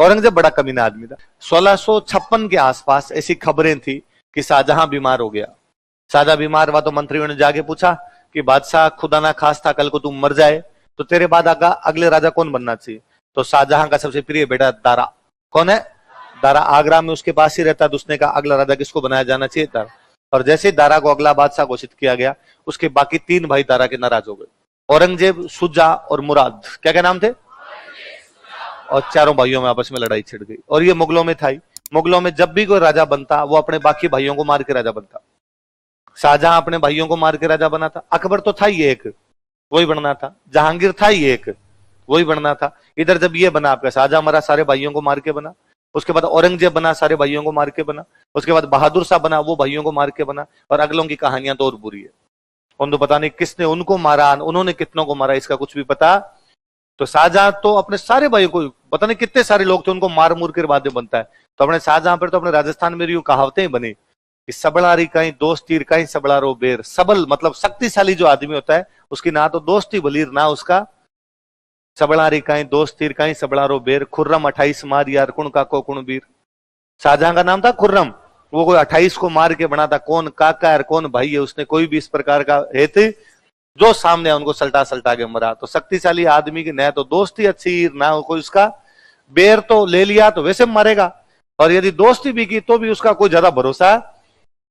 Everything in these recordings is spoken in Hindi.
औरंगजेब बड़ा कमीना आदमी था। 1656 के आसपास ऐसी खबरें थी कि शाहजहां बीमार हो गया। शाहजहां बीमार हुआ तो मंत्रियों ने जाके पूछा कि बादशाह खुदा ना खास्ता कल को तुम मर जाए तो तेरे बाद अगले राजा कौन बनना चाहिए? तो शाहजहां का सबसे प्रिय बेटा दारा, कौन है? दारा आगरा में उसके पास ही रहता, तो उसने कहा अगला राजा किसको बनाया जाना चाहिए? दारा। और जैसे ही दारा को अगला बादशाह घोषित किया गया, उसके बाकी 3 भाई दारा के नाराज हो गए। औरंगजेब, शुजा और मुराद, क्या क्या नाम थे? और चारों भाइयों में आपस में लड़ाई छिड़ गई। और ये मुगलों में था ही। मुगलों में जब भी कोई राजा बनता वो अपने बाकी भाइयों को मार के राजा बनता। शाहजहां अपने भाइयों को मार के राजा बना था। अकबर तो था ही एक, वही बनना था। जहांगीर था ही एक, वही बनना था। इधर जब ये बना, आपका शाहजहां मरा, सारे भाइयों को मार के बना। उसके बाद औरंगजेब बना, सारे भाइयों को मार के बना। उसके बाद बहादुर शाह बना, वो भाइयों को मार के बना। और अगलों की कहानियां तो और बुरी है। उनको पता नहीं किसने उनको मारा, उन्होंने कितनों को मारा, इसका कुछ भी पता। तो शाहजहां तो अपने सारे भाइयों को, पता नहीं कितने सारे लोग थे, उनको मार मूर के बाद में बनता है। तो अपने शाहजहां पर तो अपने राजस्थान में यूं कहावतें बनी कि सबलारी कहीं दोस्त तीर कहीं सबलारो बेर। सबल मतलब शक्तिशाली जो आदमी होता है उसकी ना तो दोस्ती बलीर ना उसका सबलारी कहीं दोस्त तीर कहीं सबलारो बेर। खुर्रम 28 मार यार कुण काको कुण बीर। शाहजहां का नाम था खुर्रम। वो कोई 28 को मार के बना था। कौन काका है कौन भाई है, उसने कोई भी इस प्रकार का हेतु जो सामने है उनको सल्टा सल्टा के मरा। तो शक्तिशाली आदमी की न तो दोस्ती अच्छी ना हो कोई उसका, बेर तो ले लिया तो वैसे मारेगा, और यदि दोस्ती भी की तो भी उसका कोई ज्यादा भरोसा।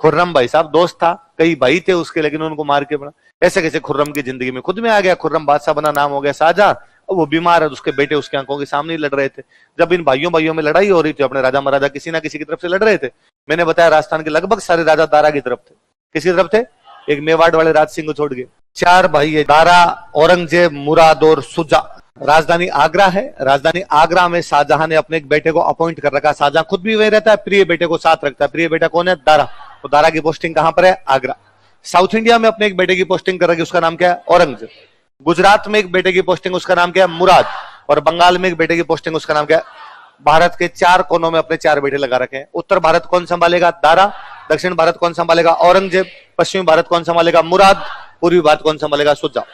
खुर्रम भाई साहब दोस्त था, कई भाई थे उसके, लेकिन उनको मार के बना। ऐसे कैसे खुर्रम की जिंदगी में खुद में आ गया। खुर्रम बादशाह बना, नाम हो गया शाहजहां। वो बीमार है, उसके बेटे उसके आंखों के सामने ही लड़ रहे थे। जब इन भाइयों में लड़ाई हो रही थी, अपने राजा महाराजा किसी ना किसी की तरफ से लड़ रहे थे। मैंने बताया राजस्थान के लगभग सारे राजा दारा की तरफ थे। किसी तरफ थे? एक मेवाड़ वाले राज सिंह को छोड़ के 4 भाई है, दारा, औरंगजेब, मुराद और शुजा। राजधानी आगरा है। राजधानी आगरा में शाहजहां ने अपने एक बेटे को अपॉइंट कर रखा। शाहजहां खुद भी वही रहता है, प्रिय बेटे को साथ रखता है। प्रिय बेटा कौन है? दारा। तो दारा की पोस्टिंग कहां पर है? आगरा। साउथ इंडिया में अपने एक बेटे की पोस्टिंग कर रखी, उसका नाम क्या है? औरंगजेब। गुजरात में एक बेटे की पोस्टिंग, उसका नाम क्या है? मुराद। और बंगाल में एक बेटे की पोस्टिंग, उसका नाम क्या है? भारत के 4 कोनों में अपने 4 बेटे लगा रखे हैं। उत्तर भारत कौन संभालेगा? दारा। दक्षिण भारत कौन संभालेगा? औरंगजेब। पश्चिमी भारत कौन संभालेगा? मुराद। पूर्वी भारत कौन संभालेगा? शुजा।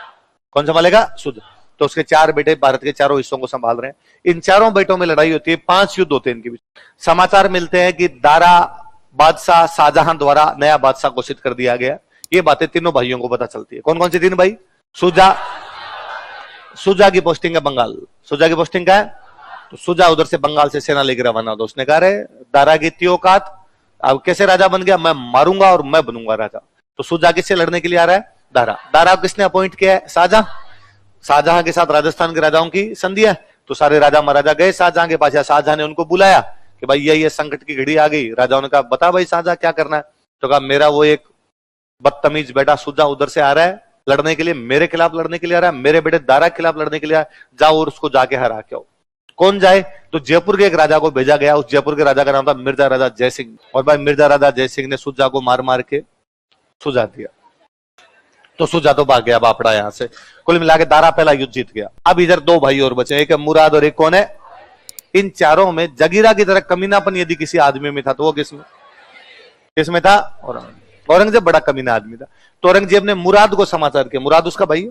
कौन संभालेगा? शुजा। तो उसके 4 बेटे भारत के चारों हिस्सों को संभाल रहे हैं। इन चारों बेटों में लड़ाई होती है, 5 युद्ध होते हैं इनके बीच। समाचार मिलते हैं कि दारा बादशाह शाहजहां द्वारा नया बादशाह घोषित कर दिया गया। ये बातें तीनों भाइयों को पता चलती है। कौन कौन से 3 भाई? शुजा की पोस्टिंग है बंगाल। शुजा की पोस्टिंग क्या है? तो शुजा उधर से बंगाल से सेना लेकर रवाना हो। उसने कहा रे दारा की इतनी औकात, अब कैसे राजा बन गया? मैं मारूंगा और मैं बनूंगा राजा। तो शुजा किससे लड़ने के लिए आ रहा है? दारा। दारा किसने अपॉइंट किया है? शाहजहां। शाहजहां के साथ राजस्थान के राजाओं की संधि है। तो सारे राजा महाराजा गए शाहजहां के पास। शाहजहां ने उनको बुलाया कि भाई ये संकट की घड़ी आ गई। राजाओं ने कहा बता भाई शाहजहां क्या करना है? तो कहा मेरा वो एक बदतमीज बेटा शुजा उधर से आ रहा है लड़ने के लिए, मेरे खिलाफ लड़ने के लिए आ रहा है, मेरे बेटे दारा के खिलाफ लड़ने के लिए जाओ और उसको जाके हरा के आओ। कौन जाए? तो जयपुर के एक राजा को भेजा गया। उस जयपुर के राजा का नाम था मिर्जा राजा जयसिंह। और भाई मिर्जा राजा जयसिंह ने शुजा को मार मार के सुझा दिया। तो शुजा तो भाग गया बापड़ा यहां से। कुल मिला के दारा पहला युद्ध जीत गया। अब इधर 2 भाई और बचे, एक है मुराद और एक कौन है? इन चारों में जगीरा की तरह कमीनापन यदि किसी आदमी में था तो वो किसमें था? औरंगजेब बड़ा कमीना आदमी था। तो औरंगजेब ने मुराद को समाचार किया, मुराद उसका भाई है,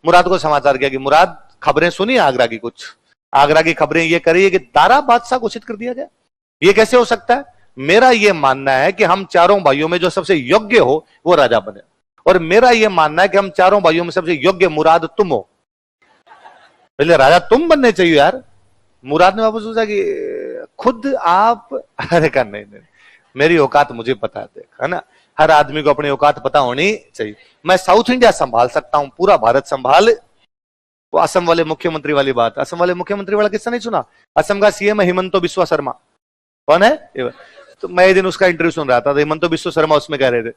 मुराद को समाचार किया कि मुराद खबरें सुनी आगरा की, कुछ आगरा की खबरें ये करी है कि दारा बादशाह घोषित कर दिया गया। ये कैसे हो सकता है? मेरा ये मानना है कि हम चारों भाइयों में जो सबसे योग्य हो वो राजा बने, और मेरा ये मानना है कि हम चारों भाइयों में सबसे योग्य मुराद तुम हो, पहले राजा तुम बनने चाहिए यार। मुराद ने वापस सोचा कि खुद आप, अरे का नहीं, मेरी औकात मुझे पता है ना। हर आदमी को अपनी औकात पता होनी चाहिए। मैं साउथ इंडिया संभाल सकता हूं, पूरा भारत संभाल। वो असम वाले मुख्यमंत्री वाली बात, असम वाले मुख्यमंत्री वाला किस्सा नहीं सुना? असम का सीएम है हिमंतो बिस्वा शर्मा। कौन है? तो मैं एक दिन उसका इंटरव्यू सुन रहा था, हिमंतो बिस्वा शर्मा उसमें कह रहे थे।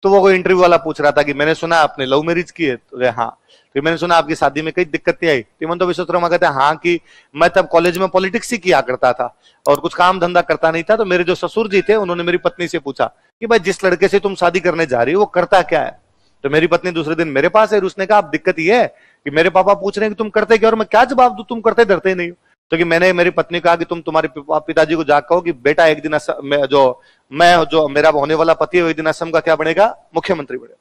तो वो कोई इंटरव्यू वाला पूछ रहा था कि मैंने सुना आपने लव मैरिज की है? तो हाँ। तो मैंने सुना आपकी शादी में कई दिक्कतें आई। हिमंतो बिस्वा शर्मा कहते हैं हाँ, कि मैं तब कॉलेज में पॉलिटिक्स ही किया करता था और कुछ काम धंधा करता नहीं था। तो मेरे जो ससुर जी थे उन्होंने मेरी पत्नी से पूछा कि भाई जिस लड़के से तुम शादी करने जा रही हो वो करता क्या है? तो मेरी पत्नी दूसरे दिन मेरे पास है, उसने कहा अब दिक्कत ये है कि मेरे पापा पूछ रहे हैं कि तुम करते क्या, और मैं क्या जवाब दूं, तुम करते डरते नहीं हो। तो कि मैंने मेरी पत्नी कहा कि तुम तुम्हारे पिताजी को जाकर कहो कि बेटा एक दिन जो मेरा होने वाला पति है एक दिन असम का क्या बनेगा? मुख्यमंत्री बनेगा।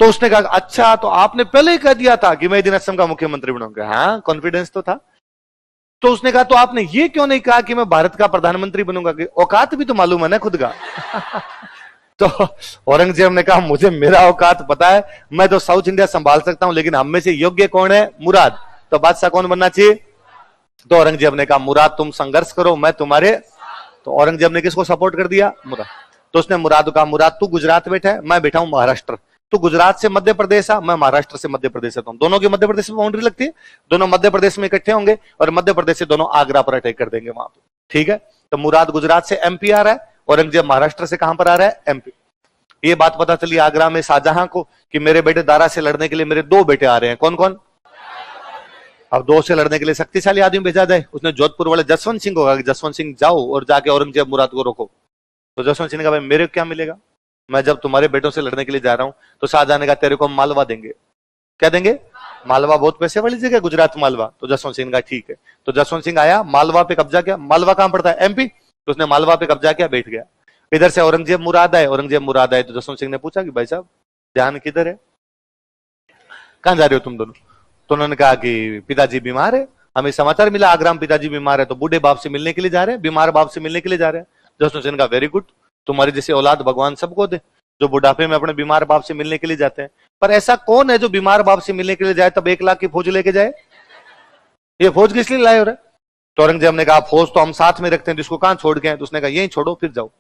तो उसने कहा अच्छा, तो आपने पहले ही कह दिया था कि मैं एक दिन असम का मुख्यमंत्री बनूंगा। हाँ, कॉन्फिडेंस तो था। तो उसने कहा तो आपने ये क्यों नहीं कहा कि मैं भारत का प्रधानमंत्री बनूंगा, कि औकात भी तो मालूम है ना खुद का। तो औरंगजेब ने कहा मुझे मेरा औकात पता है, मैं तो साउथ इंडिया संभाल सकता हूं, लेकिन हम में से योग्य कौन है, मुराद, तो बादशाह कौन बनना चाहिए। तो औरंगजेब ने कहा मुराद तुम संघर्ष करो, मैं तुम्हारे, तो औरंगजेब ने किसको सपोर्ट कर दिया, मुराद। तो उसने मुराद को कहा मुराद तू गुजरात बैठा है, मैं बैठा हूं महाराष्ट्र, तो गुजरात से मध्य प्रदेश आ, मैं महाराष्ट्र से मध्य प्रदेश आता हूं, दोनों की मध्य प्रदेश में बाउंड्री लगती है, दोनों मध्य प्रदेश में इकट्ठे होंगे और मध्य प्रदेश से दोनों आगरा पर अटैक कर देंगे वहां पे, ठीक है। तो मुराद गुजरात से एमपी आ रहा है, औरंगजेब महाराष्ट्र से कहां पर आ रहा है, एमपी। ये बात पता चली आगरा में शाहजहां को कि मेरे बेटे दारा से लड़ने के लिए मेरे 2 बेटे आ रहे हैं, कौन कौन। अब 2 से लड़ने के लिए शक्तिशाली आदमी भेजा जाए, उसने जोधपुर वाले जसवंत सिंह को कहा कि जसवंत सिंह जाओ और जाके औरंगजेब मुराद को रोको। तो जसवंत सिंह ने कहा भाई मेरे क्या मिलेगा, मैं जब तुम्हारे बेटों से लड़ने के लिए जा रहा हूं। तो शाहजहां ने कहा तेरे को हम मालवा देंगे, क्या देंगे, मालवा, बहुत पैसे वाली जगह गुजरात मालवा। तो जसवंत सिंह ने कहा ठीक है। तो जसवंत सिंह आया, मालवा पे कब्जा किया, मालवा कहां पड़ता है, एमपी, तो उसने मालवा पे कब्जा किया, बैठ गया। इधर से औरंगजेब मुराद आए, औरंगजेब मुराद आए, तो जसवंत सिंह ने पूछा कि भाई साहब ध्यान किधर है, कहां जा रहे हो तुम दोनों। तो उन्होंने कहा कि पिताजी बीमार है, हमें समाचार मिला आगरा में पिताजी बीमार है, तो बूढ़े बाप से मिलने के लिए जा रहे हैं, बीमार बाप से मिलने के लिए जा रहे हैं। जसवंत सिंह ने कहा वेरी गुड, तुम्हारी जैसी औलाद भगवान सबको दे, जो बुढ़ापे में अपने बीमार बाप से मिलने के लिए जाते हैं। पर ऐसा कौन है जो बीमार बाप से मिलने के लिए जाए तब 1 लाख की फौज लेके जाए, ये फौज किस लिए लाए हो रहे। तो औरंगजेब ने कहा फौज तो हम साथ में रखते हैं, जिसको कहां छोड़ के हैं। तो उसने कहा यही छोड़ो फिर जाओ।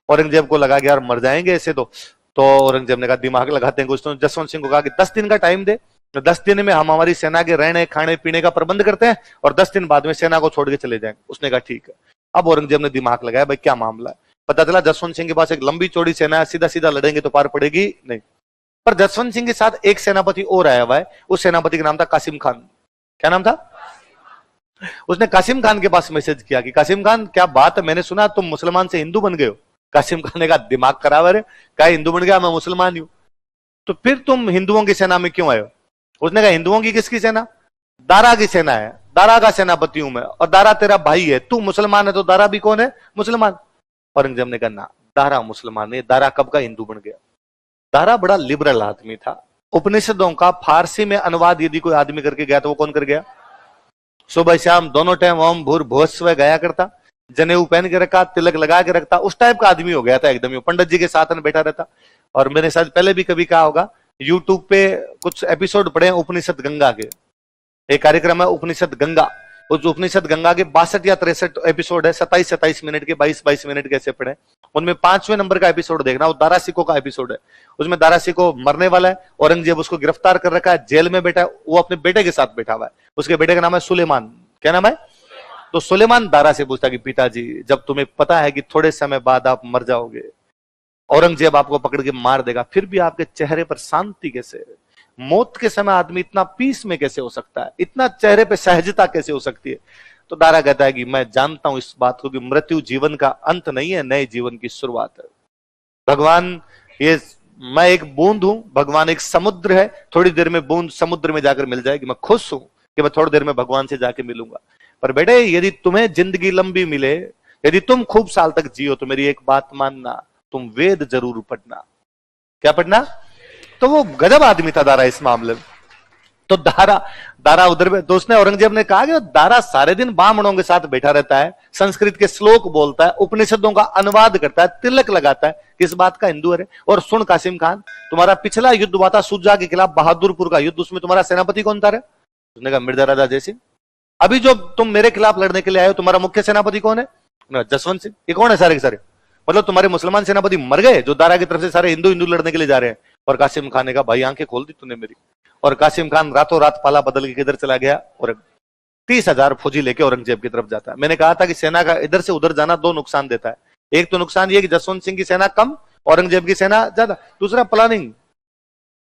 औरंगजेब को लगा कि यार मर जाएंगे ऐसे तो औरंगजेब ने कहा दिमाग लगाते हैं कुछ। तो जसवंत सिंह को कहा कि 10 दिन का टाइम दे, 10 दिन में हम हमारी सेना के रहने खाने पीने का प्रबंध करते हैं और 10 दिन बाद में सेना को छोड़ के चले जाएंगे। उसने कहा ठीक है। अब औरंगजेब ने दिमाग लगाया भाई क्या मामला है। पता चला जसवंत सिंह के पास एक लंबी चौड़ी सेना है, सीधा सीधा लड़ेंगे तो पार पड़ेगी नहीं। पर जसवंत सिंह के साथ एक सेनापति और आया हुआ है, उस सेनापति का नाम था कासिम खान। क्या नाम था, उसने कासिम खान के पास मैसेज किया कि कासिम खान क्या बात है, मैंने सुना तुम मुसलमान से हिंदू बन गए हो। कासिम खान ने कहा दिमाग खराब है, क्या हिंदू बन गया, मैं मुसलमान हूं। तो फिर तुम हिंदुओं की सेना में क्यों आए हो। उसने कहा हिंदुओं की किसकी सेना, दारा की सेना है, दारा का सेनापति हूं मैं, और दारा तेरा भाई है, तू मुसलमान है तो दारा भी कौन है, मुसलमान। औरंगजेब ने कहा ना दारा मुसलमान है, दारा कब का हिंदू बन गया। दारा बड़ा लिबरल आदमी था, उपनिषदों का फारसी में अनुवाद यदि कोई आदमी करके गया तो वो कौन कर गया, सुबह शाम दोनों टाइम ओम भूर्भुवस्सुवः गाया करता, जनेऊ पहन के रखा, तिलक लगा के रखता, उस टाइप का आदमी हो गया था एकदम। पंडित जी के साथ में बैठा रहता। और मैंने शायद पहले भी कभी कहा होगा, यूट्यूब पे कुछ एपिसोड पड़े हैं उपनिषद गंगा के, एक कार्यक्रम है उपनिषद गंगा, उस उपनिषद गंगा के 62 या 63 एपिसोड है, 27 मिनट के, 22 मिनट के ऐसे पड़े। उनमें 5वें नंबर का एपिसोड देखना, वो दारा सिकों का एपिसोड है। उसमें दारा सिको मरने वाला है, औरंगजेब उसको गिरफ्तार कर रखा है, जेल में बैठा है, वो अपने बेटे के साथ बैठा हुआ है। उसके बेटे का नाम है सुलेमान। क्या नाम है, तो सुलेमान दारा से पूछता कि पिताजी जब तुम्हें पता है कि थोड़े समय बाद आप मर जाओगे, औरंगजेब आपको पकड़ के मार देगा, फिर भी आपके चेहरे पर शांति कैसे, मौत के समय आदमी इतना पीस में कैसे हो सकता है, इतना चेहरे पे सहजता कैसे हो सकती है। तो दारा कहता है कि मैं जानता हूं इस बात को कि मृत्यु जीवन का अंत नहीं है, नए जीवन की शुरुआत है। भगवान ये मैं एक बूंद हूं, भगवान एक समुद्र है, थोड़ी देर में बूंद समुद्र में जाकर मिल जाएगी। मैं खुश हूं कि मैं थोड़ी देर में भगवान से जाके मिलूंगा। पर बेटे यदि तुम्हें जिंदगी लंबी मिले, यदि तुम खूब साल तक जियो, तो मेरी एक बात मानना, तुम वेद जरूर पढ़ना। क्या पढ़ना, तो वो गजब आदमी था दारा इस मामले में। तो दारा उधर में, तो उसने औरंगजेब ने कहा कि दारा सारे दिन ब्राह्मणों के साथ बैठा रहता है, संस्कृत के श्लोक बोलता है, उपनिषदों का अनुवाद करता है, तिलक लगाता है, किस बात का हिंदू है। और सुन कासिम खान, तुम्हारा पिछला युद्ध हुआ था सुजा के खिलाफ, बहादुरपुर का युद्ध, उसमें तुम्हारा सेनापति कौन था रे। उसने कहा मिर्जा राजा जयसिंह। अभी जो तुम मेरे खिलाफ लड़ने के लिए आए हो, तुम्हारा मुख्य सेनापति कौन है, जसवंत सिंह। ये कौन है सारे के सारे, मतलब तुम्हारे मुसलमान सेनापति मर गए जो दारा की तरफ से सारे हिंदू लड़ने के लिए जा रहे हैं। और कासिम खान ने कहा भाई आंखें खोल दी तूने मेरी। और कासिम खान रातों रात पाला बदल के किधर चला गया, और 30,000 फौजी लेके औरंगजेब की तरफ जाता है। मैंने कहा था कि सेना का इधर से उधर जाना 2 नुकसान देता है। एक तो नुकसान ये कि जसवंत सिंह की सेना कम, औरंगजेब की सेना ज्यादा। दूसरा प्लानिंग,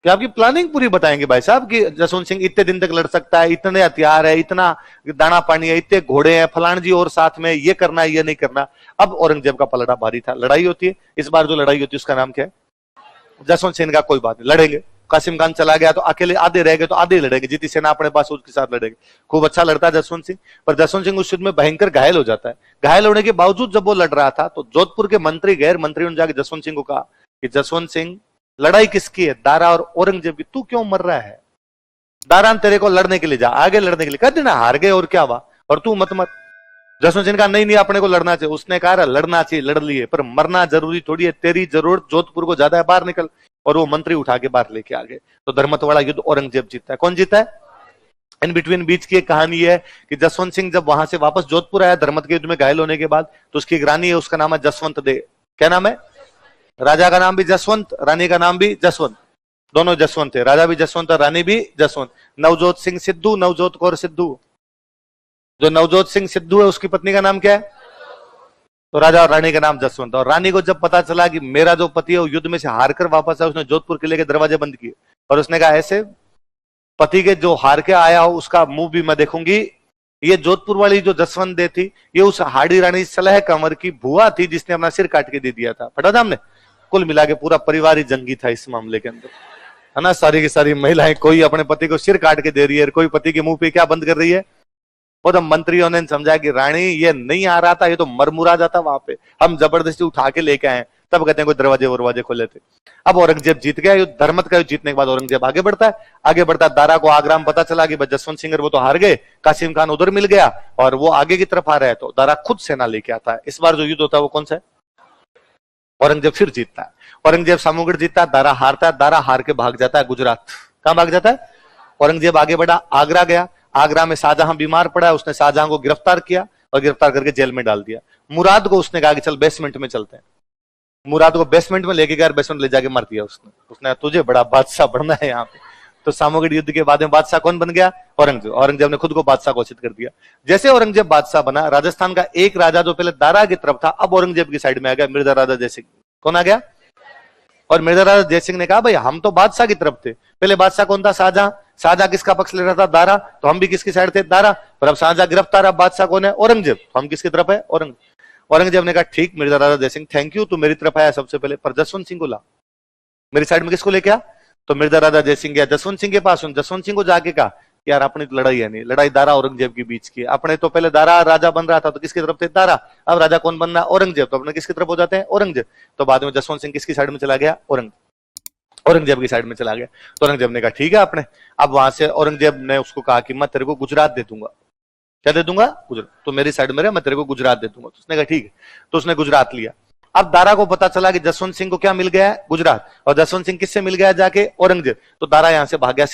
कि आपकी प्लानिंग पूरी बताएंगे भाई साहब कि जसवंत सिंह इतने दिन तक लड़ सकता है, इतने हथियार है, इतना दाना पानी है, इतने घोड़े हैं, फलान जी और साथ में ये करना है ये नहीं करना। अब औरंगजेब का पलड़ा भारी था। लड़ाई होती है, इस बार जो लड़ाई होती है उसका नाम क्या है, जसवंत सिंह का कोई बात नहीं लड़ेंगे। कासिम खान चला गया तो अकेले आधे रह गए, तो आधे लड़ेंगे, जितनी सेना अपने पास उसके साथ लड़ेंगे। खूब अच्छा लड़ता है जसवंत सिंह, पर जसवंत सिंह उस युद्ध में भयंकर घायल हो जाता है। घायल होने के बावजूद जब वो लड़ रहा था, तो जोधपुर के मंत्री गैर मंत्रियों ने जाकर जसवंत सिंह को कहा कि जसवंत सिंह लड़ाई किसकी है, दारा और औरंगजेब की, तू क्यों मर रहा है। दारा तेरे को लड़ने के लिए जा, आगे लड़ने के लिए, कर देना, हार गए और क्या हुआ। और तू मत मर। जसवंत सिंह कहा नहीं नहीं अपने को लड़ना चाहिए। उसने कहा लड़ना चाहिए, लड़ लिए, पर मरना जरूरी थोड़ी है, तेरी जरूरत जोधपुर को ज्यादा है, बाहर निकल। और वो मंत्री उठा के बाहर लेके आ गए। तो धर्मत वाला युद्ध औरंगजेब जीतता है। कौन जीता है? इन बिटवीन बीच की एक कहानी है कि जसवंत सिंह जब वहां से वापस जोधपुर आया धर्मत के युद्ध में घायल होने के बाद, तो उसकी एक रानी है, उसका नाम है जसवंत दे। क्या नाम है? राजा का नाम भी जसवंत, रानी का नाम भी जसवंत, दोनों जसवंत थे। राजा भी जसवंत और रानी भी जसवंत। नवजोत सिंह सिद्धू, नवजोत कौर सिद्धू। जो नवजोत सिंह सिद्धू है उसकी पत्नी का नाम क्या है? तो राजा और रानी का नाम जसवंत। और रानी को जब पता चला कि मेरा जो पति है वो युद्ध में से हार कर वापस आया, उसने जोधपुर किले के दरवाजे बंद किए और उसने कहा ऐसे पति के जो हार के आया हो उसका मुंह भी मैं देखूंगी। ये जोधपुर वाली जो जसवंत दे थी ये उस हाड़ी रानी सलह कंवर की बुआ थी जिसने अपना सिर काट के दे दिया था। फटा था हमने। कुल मिला के पूरा परिवार ही जंगी था इस मामले के अंदर, है ना। सारी की सारी महिलाएं, कोई अपने पति को सिर काट के दे रही है, कोई पति के मुंह पे क्या बंद कर रही है। वो तो मंत्रियों ने समझा कि रानी ये नहीं आ रहा था, ये तो मरमुरा जाता वहां पे, हम जबरदस्ती उठा के लेके आए। तब कहते हैं कोई दरवाजे खोले थे। अब औरंगजेब जीत गया युद्ध। धर्मत का युद्ध जीतने के बाद औरंगजेब आगे बढ़ता है। आगे बढ़ता है, दारा को आगरा में पता चला कि जसवंत सिंह वो तो हार गए, कासिम खान उधर मिल गया और वो आगे की तरफ आ रहा है। तो दारा खुद सेना लेके आता है। इस बार जो युद्ध होता है वो कौन सा है? औरंगजेब फिर जीतता है। औरंगजेब सामूगढ़ जीतता है, दारा हारता है। दारा हार के भाग जाता है गुजरात। कहां भाग जाता है? औरंगजेब आगे बढ़ा, आगरा गया। आगरा में शाहजहां बीमार पड़ा, उसने शाहजहां को गिरफ्तार किया और गिरफ्तार करके जेल में डाल दिया। मुराद को उसने कहा कि चल बेसमेंट में चलते हैं। मुराद को बेसमेंट में लेके गया, बेसमेंट ले जाके मार दिया उसने तुझे बड़ा बादशाह बनना है यहाँ पे। तो सामूगढ़ युद्ध के बाद में बादशाह कौन बन गया? औरंगजेब। औरंगजेब ने खुद को बादशाह घोषित कर दिया। जैसे औरंगजेब बादशाह बना, राजस्थान का एक राजा जो पहले दारा की तरफ था अब औरंगजेब की साइड में आ गया, मिर्जा राजा जयसिंह। कौन आ गया? और मिर्जा राजा जयसिंह ने कहा भाई हम तो बादशाह की तरफ थे। पहले बादशाह कौन था? शाहजहां। शाहजहां किसका पक्ष ले रहा था? दारा। तो हम भी किसकी साइड थे? दारा। पर अब शाहजहां गिरफ्तार, अब बादशाह कौन है? औरंगजेब। तो हम किसकी तरफ है? औरंगजेब ने कहा ठीक मिर्जा राजा जयसिंह थैंक यू, तू मेरी तरफ आया सबसे पहले, पर जसवंत सिंह को ला मेरी साइड में। किसको लेके आ? तो मिर्जा राजा जयसिंह गया जसवंत सिंह के पास। जसवंत सिंह को जाके कहा यार अपनी तो लड़ाई है नहीं, लड़ाई दारा औरंगजेब के बीच की। अपने तो पहले दारा राजा बन रहा था तो किसकी तरफ थे? दारा। अब राजा कौन बनना? औरंगजेब। तो अपने किसकी तरफ हो जाते हैं? औरंगजेब। तो बाद में जसवंत सिंह किसकी साइड में चला गया? औरंगजेब की साइड में चला गया। तो औरंगजेब ने कहा ठीक है अपने। अब वहां से औरंगजेब ने उसको कहा कि मैं तेरे को गुजरात दे दूंगा। क्या दे दूंगा? गुजरात। तो मेरी साइड में रहे, मैं तेरे को गुजरात दे दूंगा। तो उसने कहा ठीक है। तो उसने गुजरात लिया। अब दारा को पता चला कि जसवंत सिंह को क्या मिल गया है? गुजरात। और जसवंत सिंह किससे मिल गया जाके? औरंगजेब। तो दारा यहां से भाग गया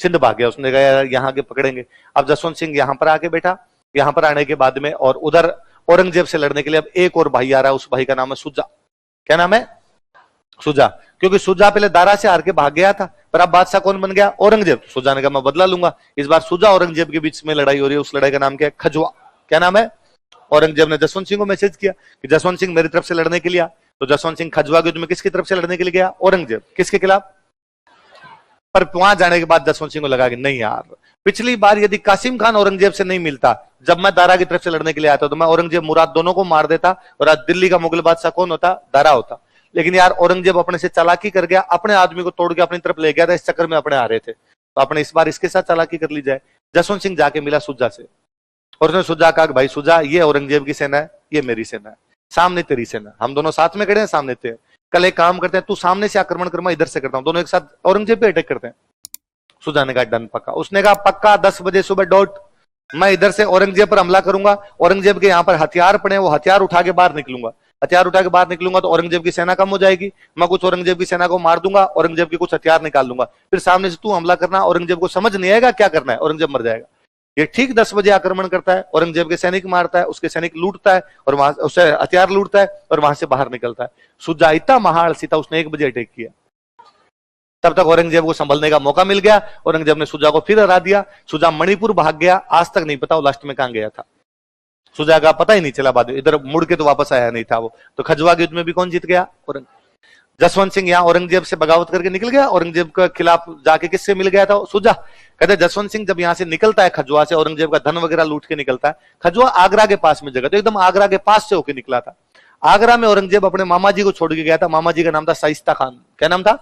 सिंध भाग गया। उसने कहा यार यहाँ आके पकड़ेंगे। अब जसवंत सिंह यहां पर आके बैठा। यहां पर आने के बाद में और उधर औरंगजेब से लड़ने के लिए अब एक और भाई आ रहा है। उस भाई का नाम है सुजा। क्या नाम है? सुजा। क्योंकि सुजा पहले दारा से हार के भाग गया था, पर अब बादशाह कौन बन गया? औरंगजेब। सुजा ने कहा मैं बदला लूंगा। इस बार सुजा औरंगजेब के बीच में लड़ाई हो रही है। उस लड़ाई का नाम क्या है? खजुआ। क्या नाम है? औरंगजेब ने जसवंत सिंह को मैसेज किया कि जसवंत सिंह मेरी तरफ से लड़ने के लिए आ। तो जसवंत सिंह खजुआ के युद्ध में किसकी तरफ से लड़ने के लिए गया? औरंगजेब। किसके खिलाफ? पर वहां जाने के बाद जसवंत सिंह को लगा कि नहीं यार, पिछली बार यदि कासिम खान औरंगजेब से नहीं मिलता, जब मैं दारा की तरफ से लड़ने के लिए आता तो मैं औरंगजेब मुराद दोनों को मार देता और आज दिल्ली का मुगल बादशाह कौन होता? दारा होता। लेकिन यार औरंगजेब अपने से चालाकी कर गया, अपने आदमी को तोड़ के अपनी तरफ ले गया था, इस चक्कर में अपने आ रहे थे। तो अपने इस बार इसके साथ चालाकी कर ली जाए। जसवंत सिंह जाके मिला सुजा से और उसने सुजा कहा भाई सुजा ये औरंगजेब की सेना है, ये मेरी सेना है, सामने तेरी सेना, हम दोनों साथ में खड़े हैं, सामने थे। कल एक काम करते हैं, तू सामने से आक्रमण कर, मैं इधर से करता हूं, दोनों एक साथ औरंगजेब पे अटैक करते हैं। सुजा ने कहा डन पक्का। उसने कहा पक्का 10 बजे सुबह डॉट मैं इधर से औरंगजेब पर हमला करूंगा। औरंगजेब के यहाँ पर हथियार पड़े, वो हथियार उठा के बाहर निकलूंगा। हथियार उठा के बाहर निकलूंगा तो औरंगजेब की सेना कम हो जाएगी, मैं कुछ औरंगजेब की सेना को मार दूंगा, औरंगजेब के कुछ हथियार निकाल लूंगा, फिर सामने से तू हमला करना। औरंगजेब को समझ नहीं आएगा क्या करना है, औरंगजेब मर जाएगा। ये ठीक 10 बजे आक्रमण करता है, औरंगजेब के सैनिक मारता है, उसके सैनिक लूटता है और वहां उससे हथियार लूटता है और वहां से बाहर निकलता है। सुजा इतना महाआलसी था, उसने 1 बजे अटैक किया। तब तक औरंगजेब को संभलने का मौका मिल गया। औरंगजेब ने सुजा को फिर हरा दिया। सुजा मणिपुर भाग गया, आज तक नहीं पता वो लास्ट में कहां गया था। सुजा का पता ही नहीं चला, बाद इधर मुड़ के तो वापस आया नहीं था वो। तो खजुआ के युद्ध में भी कौन जीत गया? जसवंत सिंह यहाँ औरंगजेब से बगावत करके निकल गया। औरंगजेब के खिलाफ जाके किससे मिल गया था? सुजा। कहते जसवंत सिंह जब यहाँ से निकलता है खजुआ से, औरंगजेब का धन वगैरह लूट के निकलता है। खजुआ आगरा के पास में जगह, तो एकदम आगरा के पास से होकर निकला था। आगरा में औरंगजेब अपने मामा जी को छोड़ के गया था। मामा जी का नाम था शाइस्ता खान। क्या नाम था?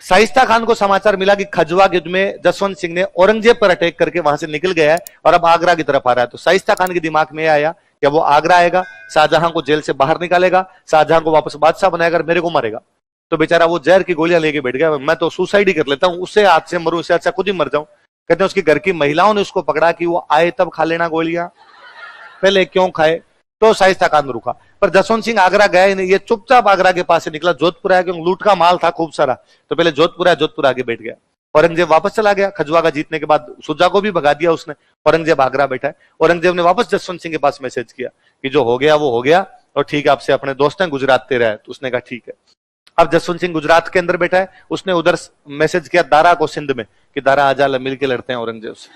शाइस्ता खान को समाचार मिला कि खजुआ के युद्ध में जसवंत सिंह ने औरंगजेब पर अटैक करके वहां से निकल गया है और अब आगरा की तरफ आ रहा है। तो शाइस्ता खान के दिमाग में आया कि वो आगरा आएगा, शाहजहां को जेल से बाहर निकालेगा, शाहजहां को वापस बादशाह बनाएगा, मेरे को मारेगा। तो बेचारा वो जहर की गोलियां लेके बैठ गया, मैं तो सुसाइड ही कर लेता हूं, उससे हाथ से मरूं, इससे अच्छा खुद ही मर जाऊं। कहते हैं उसकी घर की महिलाओं ने उसको पकड़ा कि वो आए तब खा लेना गोलियां, पहले क्यों खाए। तो शाइस्ता खान रुका, पर जसवंत सिंह आगरा गया ही नहीं, ये चुपचाप आगरा के पास से निकला, जोधपुर आया, क्योंकि लूट का माल था खूब सारा, तो पहले जोधपुर आया, जोधपुर आगे बैठ गया। औरंगजेब वापस चला गया, खजुआ का जीतने के बाद सुजा को भी भगा दिया उसने, औरंगजेब आगरा बैठा है। औरंगजेब ने वापस जसवंत सिंह के पास मैसेज किया कि जो हो गया वो हो गया, और ठीक है आपसे अपने दोस्त हैं गुजरात तेरा है, तो उसने कहा ठीक है। अब जसवंत सिंह गुजरात के अंदर बैठा है, उसने उधर मैसेज किया दारा को सिंध में कि दारा आजा मिल के लड़ते हैं औरंगजेब से।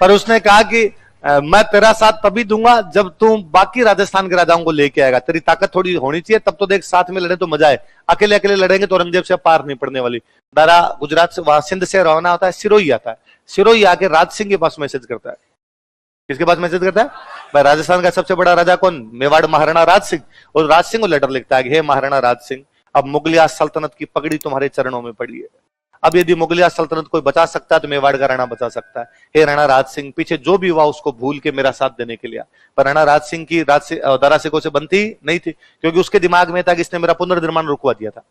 पर उसने कहा कि मैं तेरा साथ तभी दूंगा जब तू बाकी राजस्थान के राजाओं को लेके आएगा, तेरी ताकत थोड़ी होनी चाहिए, तब तो देख साथ में लड़े तो मजा है, अकेले अकेले लड़ेंगे तो औरंगजेब से पार नहीं पड़ने वाली। दारा गुजरात से, वहां सिंध से रवाना होता है, सिरोही आता है, सिरोही आके राज सिंह के पास मैसेज करता है। किसके पास मैसेज करता है भाई? राजस्थान का सबसे बड़ा राजा कौन? मेवाड़ महाराणा राज सिंह। और राज सिंह को लेटर लिखता है कि हे महाराणा राज सिंह, अब मुगलिया सल्तनत की पगड़ी तुम्हारे चरणों में पड़ी है, अब यदि मुगलिया सल्तनत कोई बचा सकता है तो मेवाड़ का राणा बचा सकता है। हे राणा राज सिंह, पीछे जो भी हुआ उसको भूल के मेरा साथ देने के लिए। पर राणा राज सिंह की दारा सिकों से बनती नहीं थी, क्योंकि उसके दिमाग में था कि इसने मेरा पुनर्निर्माण रुकवा दिया था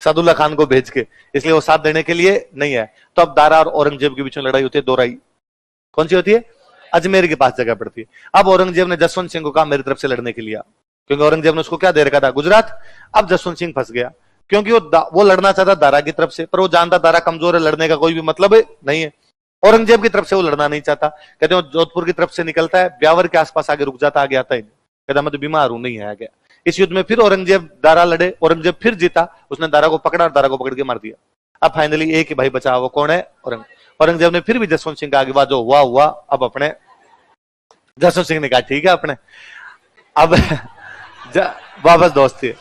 सादुल्ला खान को भेज के, इसलिए वो साथ देने के लिए नहीं है। तो अब दारा और औरंगजेब के बीच में लड़ाई होती है, दोराई। कौन सी होती है? अजमेर के पास जगह पड़ती है। अब औरंगजेब ने जसवंत सिंह को कहा मेरी तरफ से लड़ने के लिए, क्योंकि औरंगजेब ने उसको क्या दे रखा था? गुजरात। अब जसवंत सिंह फंस गया, क्योंकि वो लड़ना चाहता दारा की तरफ से, पर वो जानता दारा कमजोर है, लड़ने का कोई भी मतलब नहीं है। औरंगजेब की तरफ से वो लड़ना नहीं चाहता, कहते हैं जोधपुर की तरफ से निकलता है, ब्यावर के आसपास आगे रुक जाता, आगे आता ही नहीं, कहता मैं तो बीमार हूं, नहीं है गया। इस युद्ध में फिर औरंगजेब दारा लड़े, औरंगजेब फिर जीता, उसने दारा को पकड़ा और दारा को पकड़ के मार दिया। अब फाइनली एक ही भाई बचा, वो कौन है? औरंगजेब ने फिर भी जसवंत सिंह का आगे बाद जो हुआ हुआ, अब अपने जसवंत सिंह ने कहा ठीक है अपने, अब वापस दोस्ती।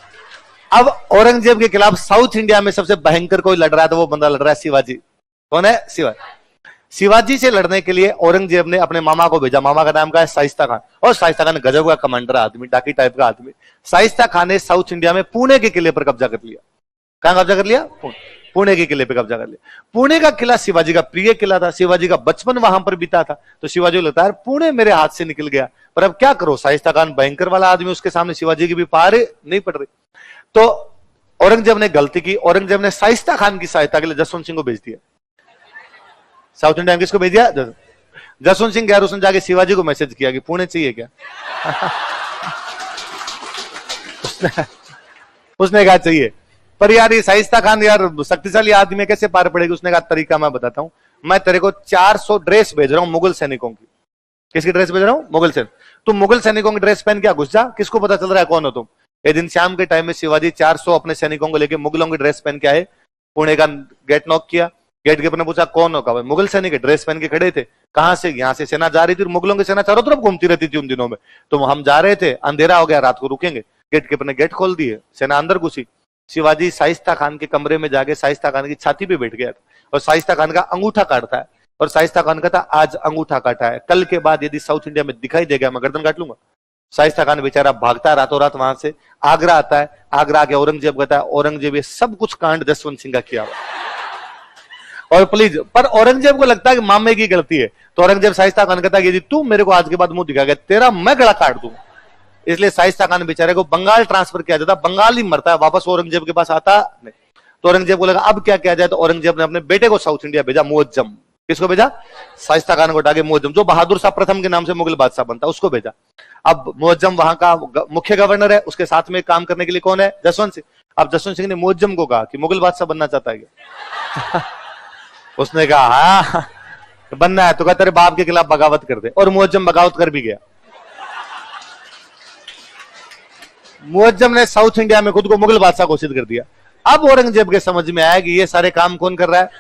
अब औरंगजेब के खिलाफ साउथ इंडिया में सबसे भयंकर कोई लड़ रहा है, तो वो बंदा लड़ रहा है शिवाजी। कौन है? शिवाजी। शिवाजी से लड़ने के लिए औरंगजेब ने अपने मामा को भेजा, मामा का नाम का है शाइस्ता खान, और शाइस्ता खान गजब का कमांडर आदमी, डाकी टाइप का आदमी। शाइस्ता खान ने साउथ इंडिया में पुणे के किले पर कब्जा कर लिया। कहां कब्जा कर लिया? पुणे के किले पे कब्जा कर लिया। पुणे का किला शिवाजी का प्रिय किला था, शिवाजी का बचपन वहां पर बीता था, तो शिवाजी को लगता है पुणे मेरे हाथ से निकल गया, पर अब क्या करो, शाइस्ता खान भयंकर वाला आदमी, उसके सामने शिवाजी की भी पार नहीं पड़ रही। तो औरंगजेब ने गलती की, औरंगजेब ने शाइस्ता खान की सहायता के लिए जसवंत सिंह को भेज दिया। साउथ इंडिया में किसको भेज दिया? जसवंत सिंह गया, उसने जाके शिवाजी को मैसेज किया कि पुणे चाहिए क्या? उसने कहा चाहिए, पर यार ये शाइस्ता खान यार शक्तिशाली आदमी कैसे पार पड़ेगी? उसने कहा तरीका मैं बताता हूं, मैं तेरे को 400 ड्रेस भेज रहा हूं मुगल सैनिकों की। किसकी ड्रेस भेज रहा हूं? मुगल सैनिक। तुम मुगल सैनिकों की ड्रेस पहन के घुस जा, किसको पता चल रहा है कौन हो तुम? एक दिन शाम के टाइम में शिवाजी 400 अपने सैनिकों को लेकर मुगलों की ड्रेस पहन के आए, पुणे का गेट नॉक किया, गेट के ने पूछा कौन होगा? मुगल सैनिक ड्रेस पहन के खड़े थे। कहां से? यहां से सेना जा रही थी, मुगलों की सेना चारों तरफ घूमती रहती थी उन दिनों में, तो हम जा रहे थे, अंधेरा हो गया, रात को रुकेंगे, गेट के ने गेट खोल दिए, सेना अंदर घुसी। शिवाजी शाइस्ता खान के कमरे में जाके शाइस्ता खान की छाती पे बैठ गया था, और शाइस्ता खान का अंगूठा काटता है, और शाइस्ता खान कहता आज अंगूठा काटा है, कल के बाद यदि साउथ इंडिया में दिखाई देगा मैं गर्दन काट लूंगा। शाइस्ता खान बेचारा भागता है रातों रात वहां से, आगरा आता है, आगरा आके औरंगजेब कहता है औरंगजेब ये सब कुछ कांड जसवंत सिंह का किया हुआ, और प्लीज, पर औरंगजेब को लगता है कि मामे की गलती है, तो औरंगजेब शाइस्ता खान कहता है यदि तू मेरे को आज के बाद मुंह दिखा गया तेरा मैं गला काट दूं। इसलिए शाइस्ता खान बेचारे को बंगाल ट्रांसफर किया जाता, बंगाल ही मरता है, वापस औरंगजेब के पास आता नहीं। तो औरंगजेब को लगा अब क्या किया जाए, तो औरंगजेब ने अपने बेटे को साउथ इंडिया भेजा, मुअज्जम। किसको भेजा? शाइस्ता खान को उठाके मुअज्जम, जो बहादुर शाह प्रथम के नाम से मुगल बादशाह बनता, उसको भेजा। अब मुअज्जम वहां का मुख्य गवर्नर है, उसके साथ में काम करने के लिए कौन है? जसवंत सिंह। अब जसवंत सिंह ने मुअज्जम को कहा कि मुगल बादशाह बनना चाहता है क्या? उसने कहा हाँ बनना है, तो कहा तेरे बाप के खिलाफ बगावत कर दे, और मुअज्जम बगावत कर भी गया। मुअज्जम ने साउथ इंडिया में खुद को मुगल बादशाह घोषित कर दिया। अब औरंगजेब के समझ में आया कि ये सारे काम कौन कर रहा है,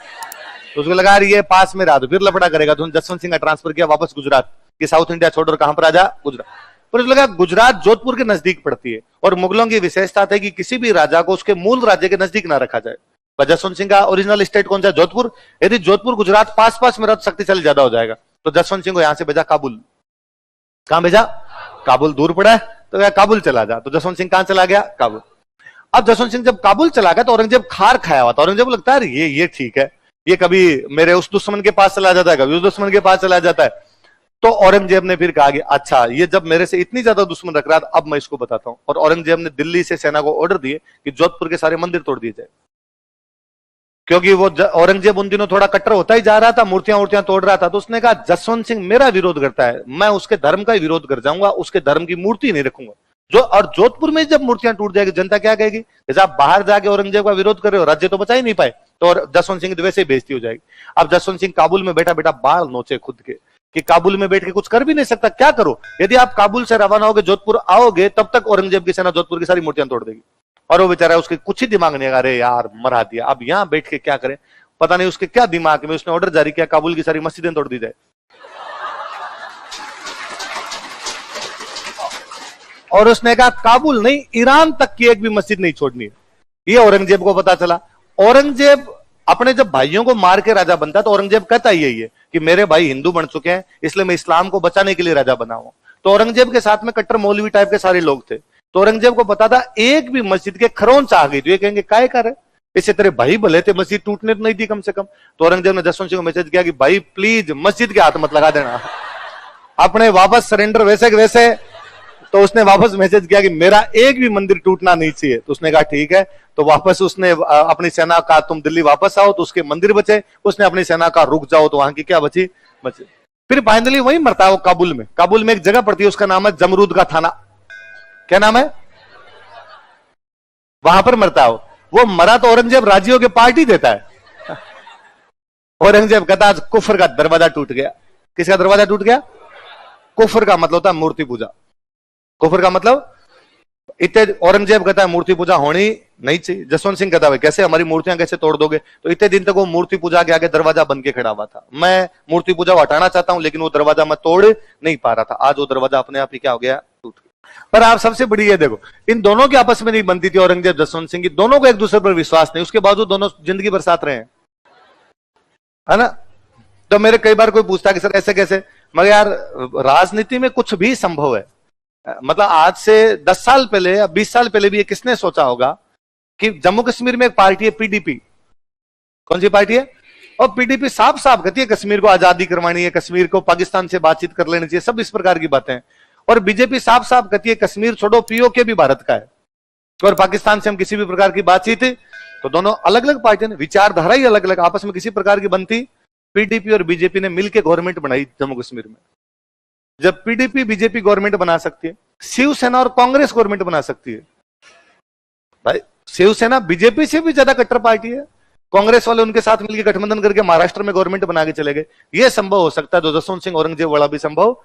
तो उसको लगा ये पास में रहा तो फिर लफड़ा करेगा, तो जसवंत सिंह का ट्रांसफर किया वापस गुजरात, कि साउथ इंडिया छोड़कर कहां पर आ जा? गुजरात। पर उसको लगा गुजरात जोधपुर के नजदीक पड़ती है, और मुगलों की विशेषता थी कि किसी भी राजा को उसके मूल राज्य के नजदीक ना रखा जाए। पर जसवंत सिंह का ओरिजिनल स्टेट कौन सा? जोधपुर। यदि जोधपुर गुजरात पास पास में रहा तो शक्तिशाली ज्यादा हो जाएगा, तो जसवंत सिंह को यहां से भेजा काबुल। कहां भेजा? काबुल दूर पड़ा है, तो काबुल चला जा, तो जसवंत सिंह कहां चला गया? काबुल। अब जसवंत सिंह जब काबुल चला गया तो औरंगजेब खार खाया हुआ था, औरंगजेब को लगता है ये ठीक है, ये कभी मेरे उस दुश्मन के पास चला जाता है, कभी उस दुश्मन के पास चला जाता है। तो औरंगजेब ने फिर कहा कि अच्छा ये जब मेरे से इतनी ज्यादा दुश्मन रख रहा था, अब मैं इसको बताता हूं, और औरंगजेब ने दिल्ली से सेना को ऑर्डर दिए कि जोधपुर के सारे मंदिर तोड़ दिए जाए। क्योंकि वो औरंगजेब उन दिनों थोड़ा कट्टर होता ही जा रहा था, मूर्तियां तोड़ रहा था। तो उसने कहा जसवंत सिंह मेरा विरोध करता है, मैं उसके धर्म का ही विरोध कर जाऊंगा, उसके धर्म की मूर्ति नहीं रखूंगा। और जोधपुर में जब मूर्तियां टूट जाएगी जनता क्या कहेगी, जैसे आप बाहर जाके औरंगजेब का विरोध कर रहे हो, राज्य तो बचा ही नहीं पाए, तो और जसवंत सिंह की वैसे ही बेइज्जती हो जाएगी। अब जसवंत सिंह काबुल में बैठा बैठा बाल नोचे खुद के कि काबुल में बैठ के कुछ कर भी नहीं सकता, क्या करो। यदि आप काबुल से रवाना होगे जोधपुर आओगे, तब तक औरंगजेब की सेना जोधपुर की सारी मूर्तियां तोड़ देगी। और वो बेचारा, उसके कुछ ही दिमाग नहीं, अरे यार मरा दिया, अब यहां बैठ के क्या करें। पता नहीं उसके क्या दिमाग में, उसने ऑर्डर जारी किया काबुल की सारी मस्जिदें तोड़ दी जाए। और उसने कहा काबुल नहीं, ईरान तक की एक भी मस्जिद नहीं छोड़नी है। ये औरंगजेब को पता चला। औरंगजेब अपने जब भाइयों को मार के राजा बनता तो औरंगजेब कहता यही है कि मेरे भाई हिंदू बन चुके हैं, इसलिए मैं इस्लाम को बचाने के लिए राजा बना हूं। तो औरंगजेब के साथ में कट्टर मौलवी टाइप के सारे लोग थे। तो औरंगजेब को पता था एक भी मस्जिद के खरोंच आ गई तो ये कहेंगे काय कर है, इससे तेरे भाई भले थे, मस्जिद टूटने तो नहीं थी कम से कम। तो औरंगजेब ने जसवंत सिंह को मैसेज किया कि भाई प्लीज मस्जिद के हाथ मत लगा देना, अपने वापस सरेंडर वैसे के वैसे। तो उसने वापस मैसेज किया कि मेरा एक भी मंदिर टूटना नहीं चाहिए। तो उसने कहा ठीक है। तो वापस उसने अपनी सेना का तुम दिल्ली वापस आओ, तो उसके मंदिर बचे। उसने अपनी सेना का रुक जाओ, तो वहां की क्या बची बचे। फिर फाइनली वही मरता है वो काबुल में। काबुल में एक जगह पड़ती है, उसका नाम है जमरूद का थाना। क्या नाम है, वहां पर मरता है वो। मरा तो औरंगजेब राजियों के पार्टी देता है। औरंगजेब कहता आज कुफर का दरवाजा टूट गया। किसका दरवाजा टूट गया? कुफर का मतलब होता है मूर्ति पूजा। कुफर का मतलब इतने, औरंगजेब कहता है मूर्ति पूजा होनी नहीं चाहिए। जसवंत सिंह कहता है कैसे, हमारी मूर्तियां कैसे तोड़ दोगे। तो इतने दिन तक वो मूर्ति पूजा के आगे दरवाजा बन के खड़ा हुआ था। मैं मूर्ति पूजा हटाना चाहता हूं, लेकिन वो दरवाजा मैं तोड़ नहीं पा रहा था। आज वो दरवाजा अपने आप ही क्या हो गया, टूट गया। पर आप सबसे बड़ी ये देखो, इन दोनों की आपस में नहीं बनती थी, औरंगजेब जसवंत सिंह की। दोनों को एक दूसरे पर विश्वास नहीं, उसके बावजूद दोनों जिंदगी भर साथ रहे हैं, है ना। तो मेरे कई बार कोई पूछता है कि सर ऐसे कैसे, मगर यार राजनीति में कुछ भी संभव है। मतलब आज से 10 साल पहले या 20 साल पहले भी ये किसने सोचा होगा कि जम्मू कश्मीर में एक पार्टी है पीडीपी। कौन सी पार्टी है? और पीडीपी साफ साफ कहती है कश्मीर को आजादी करवानी है, कश्मीर को पाकिस्तान से बातचीत कर लेनी चाहिए, सब इस प्रकार की बातें। और बीजेपी साफ साफ कहती है कश्मीर छोड़ो, पीओके भी भारत का है और पाकिस्तान से हम किसी भी प्रकार की बातचीत। तो दोनों अलग अलग पार्टियां, विचारधारा ही अलग अलग, आपस में किसी प्रकार की बनती। पीडीपी और बीजेपी ने मिलकर गवर्नमेंट बनाई जम्मू कश्मीर में। जब पीडीपी बीजेपी गवर्नमेंट बना सकती है, शिवसेना और कांग्रेस गवर्नमेंट बना सकती है। भाई शिवसेना बीजेपी से भी ज्यादा कट्टर पार्टी है, कांग्रेस वाले उनके साथ मिलकर गठबंधन करके महाराष्ट्र में गवर्नमेंट बना के चले गए। यह संभव हो सकता है, तो जसवंत सिंह औरंगजेब वाला भी संभव